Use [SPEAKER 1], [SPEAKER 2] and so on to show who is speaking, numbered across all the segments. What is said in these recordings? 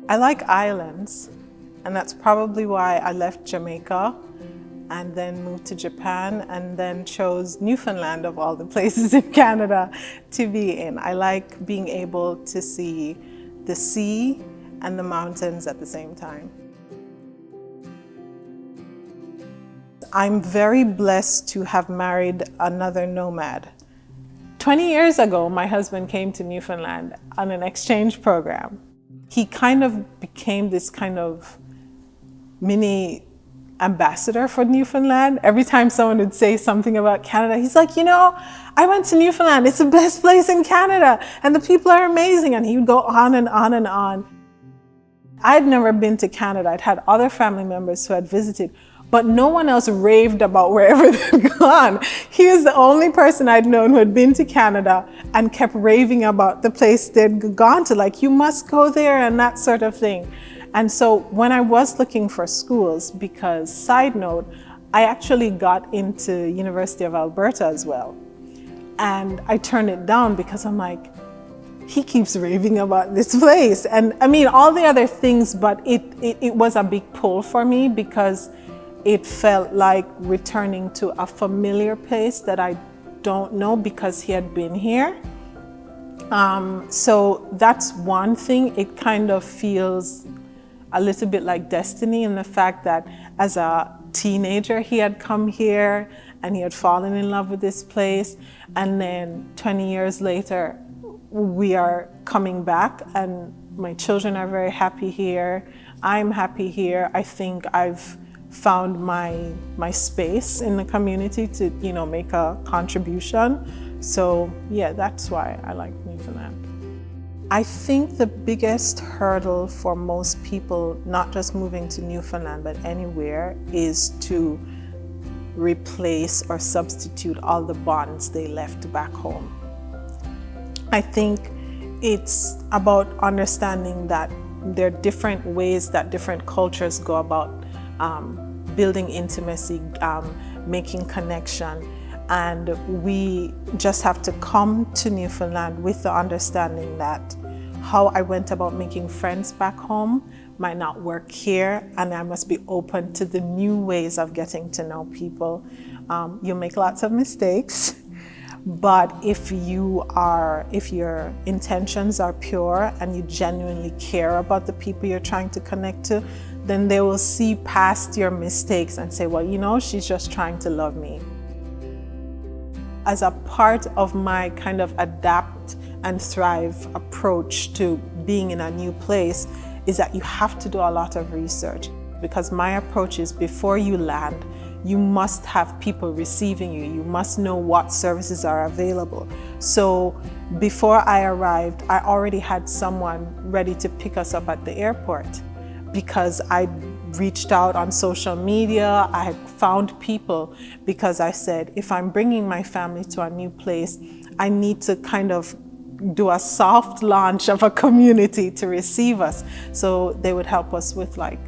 [SPEAKER 1] I like islands, and that's probably why I left Jamaica and then moved to Japan and then chose Newfoundland of all the places in Canada to be in. I like being able to see the sea and the mountains at the same time. I'm very blessed to have married another nomad. 20 years ago, my husband came to Newfoundland on an exchange program. He kind of became this kind of mini ambassador for Newfoundland. Every time someone would say something about Canada, he's like, you know, I went to Newfoundland, it's the best place in Canada, and the people are amazing, and he would go on and on and on. I'd never been to Canada. I'd had other family members who had visited, but no one else raved about wherever they'd gone. He was the only person I'd known who had been to Canada and kept raving about the place they'd gone to, like, you must go there and that sort of thing. And so when I was looking for schools, because side note, I actually got into University of Alberta as well. And I turned it down because I'm like, he keeps raving about this place. And I mean, all the other things, but it was a big pull for me because it felt like returning to a familiar place that I don't know because he had been here. So that's one thing. It kind of feels a little bit like destiny in the fact that as a teenager, he had come here and he had fallen in love with this place. And then 20 years later, we are coming back and my children are very happy here. I'm happy here. I think I've found my space in the community to, you know, make a contribution. So yeah, that's why I like Newfoundland. I think the biggest hurdle for most people, not just moving to Newfoundland, but anywhere, is to replace or substitute all the bonds they left back home. I think it's about understanding that there are different ways that different cultures go about building intimacy, making connection. And we just have to come to Newfoundland with the understanding that how I went about making friends back home might not work here, and I must be open to the new ways of getting to know people. You make lots of mistakes, but if your intentions are pure and you genuinely care about the people you're trying to connect to, then they will see past your mistakes and say, well, you know, she's just trying to love me. As a part of my kind of adapt and thrive approach to being in a new place is that you have to do a lot of research, because my approach is before you land, you must have people receiving you. You must know what services are available. So before I arrived, I already had someone ready to pick us up at the airport because I reached out on social media. I had found people because I said, if I'm bringing my family to a new place, I need to kind of do a soft launch of a community to receive us. So they would help us with like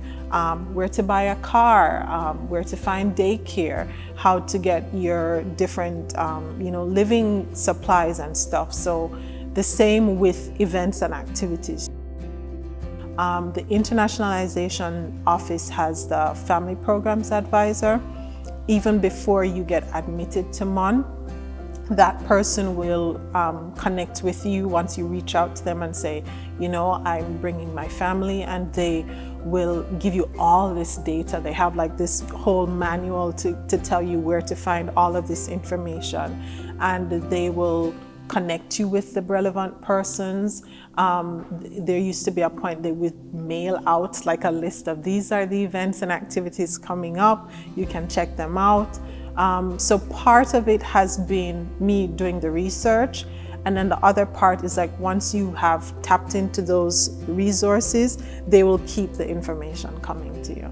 [SPEAKER 1] where to buy a car, where to find daycare, how to get your different living supplies and stuff. So the same with events and activities. The Internationalization Office has the Family Programs Advisor. Even before you get admitted to MON, that person will connect with you once you reach out to them and say, you know, I'm bringing my family, and they will give you all this data. They have like this whole manual to tell you where to find all of this information, and they will connect you with the relevant persons. There used to be a point they would mail out like a list of these are the events and activities coming up. You can check them out. So part of it has been me doing the research, and then the other part is like once you have tapped into those resources, they will keep the information coming to you.